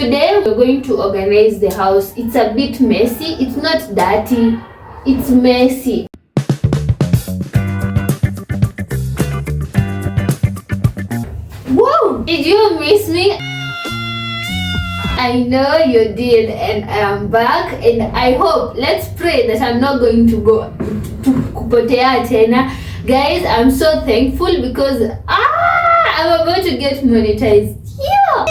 Today we're going to organize the house. It's a bit messy. It's not dirty. It's messy. Whoa! Did you miss me? I know you did, and I am back, and I hope, let's pray that I'm not going to go to kupotea tena. Guys, I'm so thankful because I'm about to get monetized. Yeah!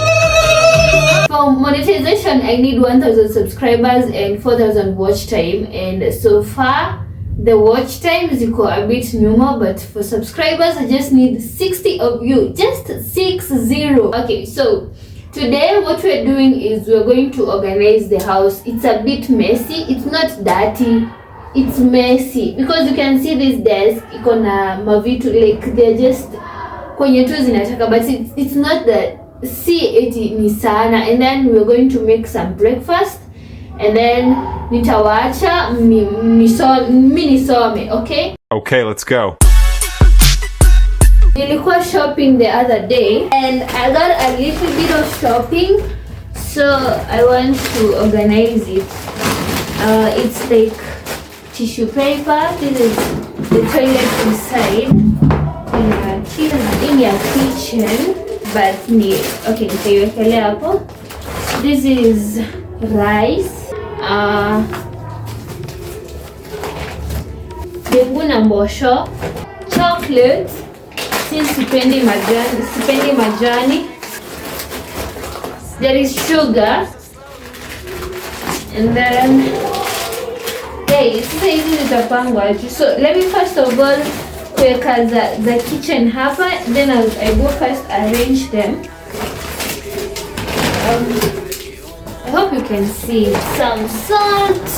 For monetization, I need 1,000 subscribers and 4,000 watch time, and so far the watch time is a bit normal, but for subscribers I just need 60 of you, just 60. Okay, so today what we're doing is we're going to organize the house. It's a bit messy. It's not dirty. It's messy because you can see this desk iko na mavitu, like they're just kwenye tu zinataka, but it's not that eti ni sana. And then we're going to make some breakfast, and then nitawacha nisome. Okay, let's go. Nilikuwa shopping the other day and I got a little bit of shopping, so I want to organize it. It's like tissue paper. This is the toilet inside. This is in your kitchen, but okay, nitaiwekelea hapo. This is rice, dengu na mbosho, chocolate. Since sipendi majani. There is sugar, and then hizi zitapangwa. So let me first of all kuweka the kitchen hapa, then I go first arrange them. I hope you can see some salt,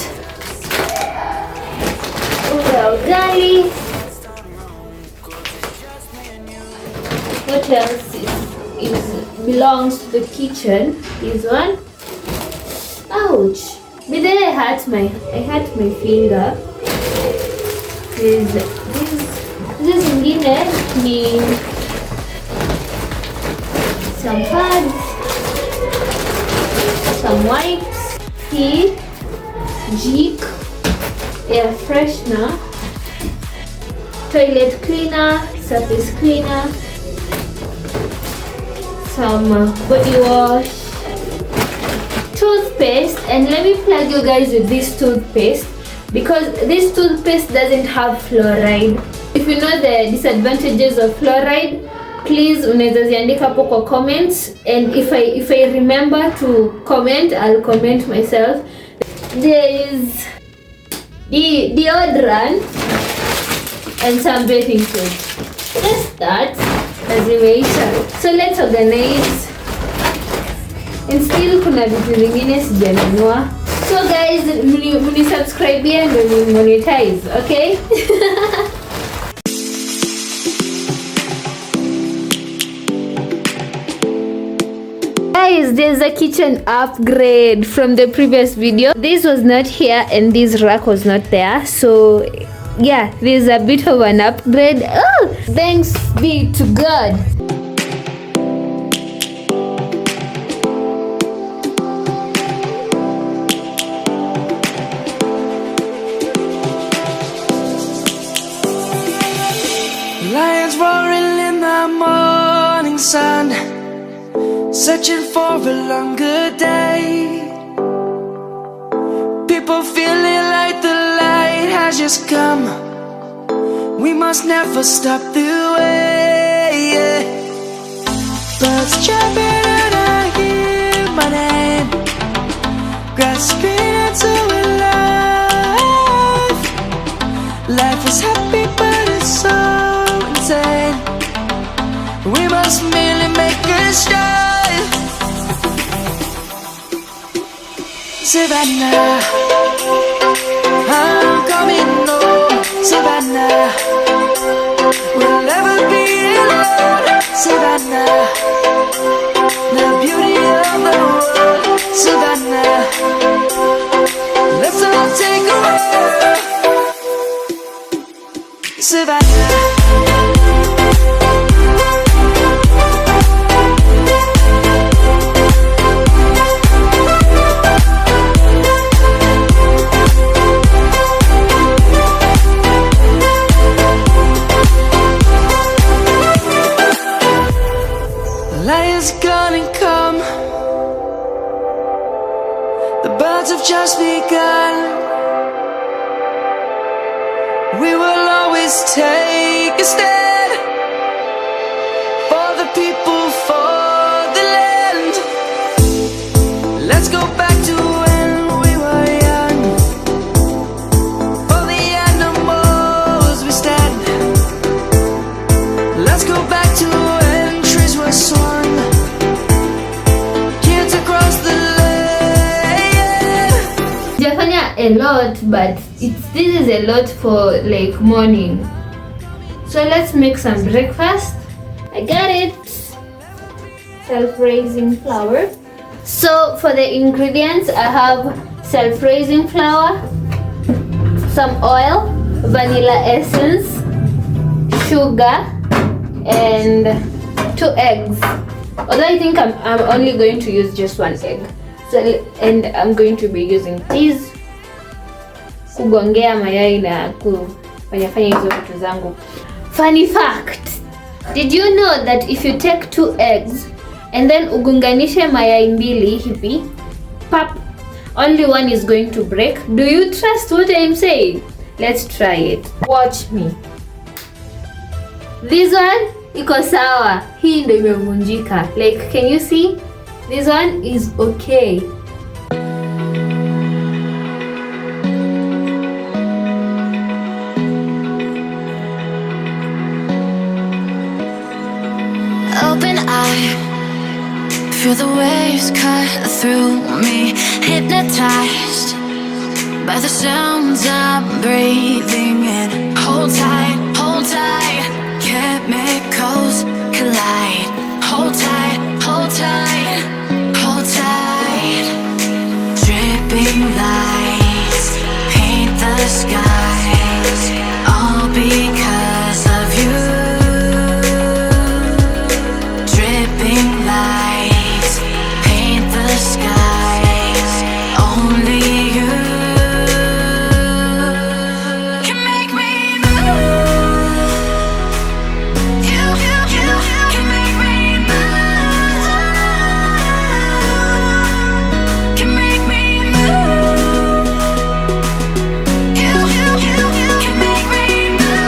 ugali. What else belongs to the kitchen? This one. Ouch! But then I hurt my finger. This ingine ni some pads, some wipes, tea, jik, air freshener, toilet cleaner, surface cleaner, some body wash, toothpaste. And let me plug you guys with this toothpaste because this toothpaste doesn't have fluoride. If you know the disadvantages of fluoride, please unaweza ziandika hapo kwa comments, and if I remember to comment, I'll comment myself. There is deodorant and some bathing soap. Just that azimeisha. So let's organize. And still kuna vitu vingine sijanunua. So guys, muni subscribe here and muni monetize, okay? Guys, there's a kitchen upgrade from the previous video. This was not here and this rack was not there. So yeah, there's a bit of an upgrade. Oh, thanks be to God. Lions roaring in the morning sun, searching for a longer day. People feeling like the light has just come. We must never stop the way. Birds chirping and I hear my name, grasping into a life. Life is happy but it's so insane. We must merely make a start. Savannah, I'm coming home. Savannah, we'll never be alone. Savannah, the beauty of the world. Savannah, let's all take a walk. Savannah. rewards have just begun. We will always take a stand for the people, for the land. Let's go back to when we were young. For the animals we stand. Let's go back to when trees were swung. Kids across the land. Jafanya a lot, but this is a lot for like morning. So let's make some breakfast. I got it. Self-raising flour. So for the ingredients, I have self-raising flour, some oil, vanilla essence, sugar, and 2 eggs. Although I think I'm only going to use just 1 egg. So, and I'm going to be using these kugongea mayai na kufanya hizo vitu zangu. Funny fact, did you know that if you take 2 eggs and then ugunganishe mayai mbili hivi, pop, only one is going to break? Do you trust what I'm saying? Let's try it. Watch me. This one iko sawa, hii ndio imevunjika. Like, can you see? This one is okay. Open eye, feel the waves cut through me. Hypnotized by the sounds I'm breathing in. Hold tight, chemicals collide. Hold tight, hold tight, hold tight. Dripping lights paint the skies, all because of you. Dripping lights paint the skies, only you can make me move. You can make me move. Can make me move. You can make me move.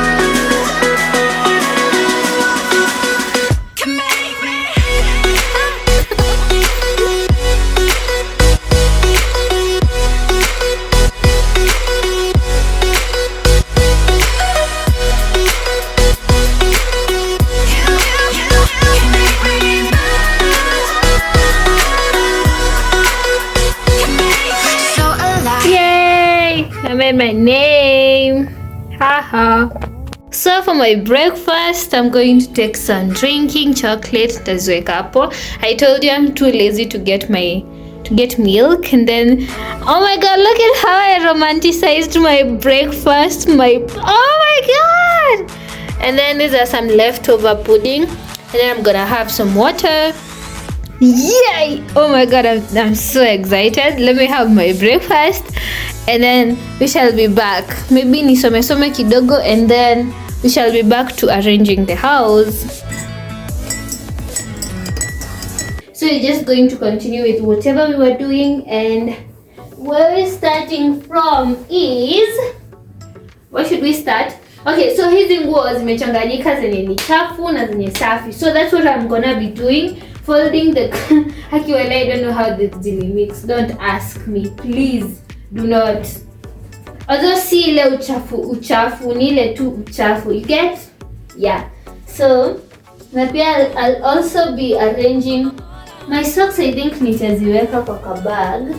Can make me. So alive. Yay! I made my name. Haha. So for my breakfast, I'm going to take some drinking chocolate. I told you I'm too lazy to get milk, and then oh my god, look at how I romanticized my breakfast. Oh my god! And then these are some leftover pudding, and then I'm gonna have some water. Yay! Oh my god, I'm so excited. Let me have my breakfast and then we shall be back. Maybe nisome kidogo and then we shall be back to arranging the house. So we're just going to continue with whatever we were doing, and where we're starting from is, where should we start? Okay, so hizi nguo zimechanganyika zenye ni chafu na zenye safi. So that's what I'm gonna be doing. Folding the Akiwala, I don't know how this mix. Don't ask me, please. Do not. Although si ile uchafu ni ile tu uchafu. You get? Yeah. So na pia I'll also be arranging my socks. I think nitaziweka kwa kabag.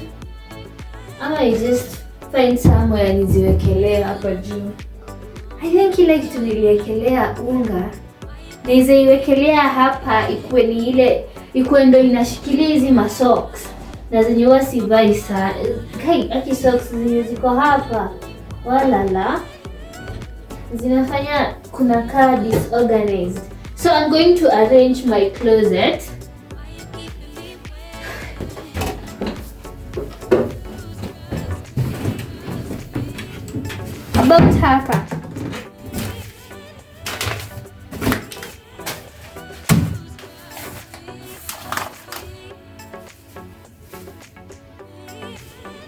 Ama I just find somewhere niziwekelee hapa juu. I think ile kitu niliekelea unga naweza iwekelea hapa ikuwe ni ile ikuwe ndo inashikilia hizi masocks na zenye huwa sivai sana. Kai, aki socks zenye ziko hapa wala la zinafanya kuna kaa disorganized. So I'm going to arrange my closet. About hapa.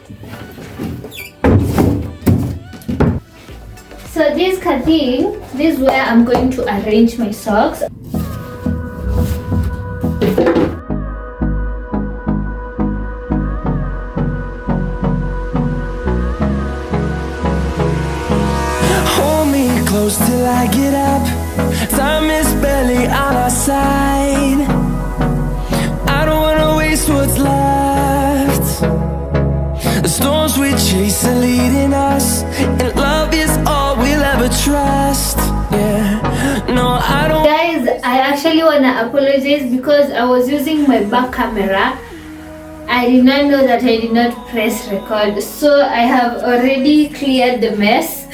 So this thing, this is where I'm going to arrange my socks. Hold me close till I get up. Time is barely on our side. I don't wanna waste what's left. The storms we chase are leading us, and love is all we'll ever trust. Yeah, no, I don't. Guys, I actually wanna apologize because I was using my back camera. I did not know that I did not press record, so I have already cleared the mess.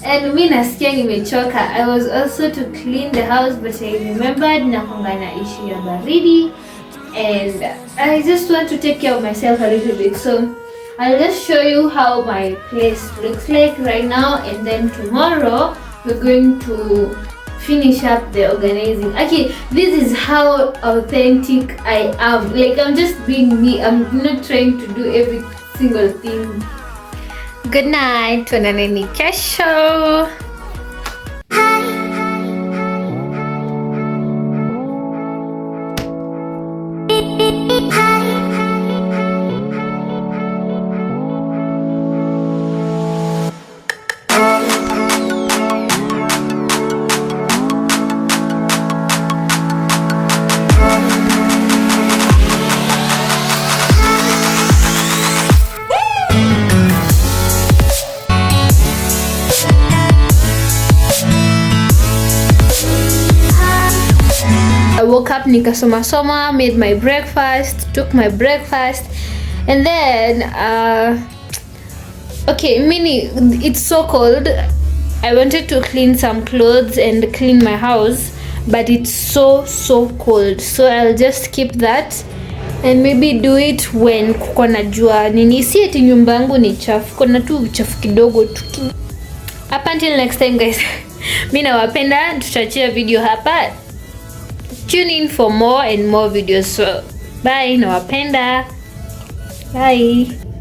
And mi nasikia nimechoka. I was also to clean the house, but I remembered nakuanga na issue ya baridi, and I just want to take care of myself a little bit. So I'll just show you how my place looks like right now, and then tomorrow we're going to finish up the organizing. Okay, this is how authentic I am. Like, I'm just being me. I'm not trying to do every single thing. Good night. Tuonane ni kesho. I woke up, nikasoma, made my breakfast, took my breakfast, and then okay, it's so cold. I wanted to clean some clothes and clean my house, but it's so cold, so I'll just skip that and maybe do it when kuko na jua. Nini, si eti nyumba yangu ni chafu, kuna tu uchafu kidogo tu. Up until next time guys. Mimi nawapenda, tutachia video hapa. Tune in for more and more videos. So bye, nawapenda. Bye.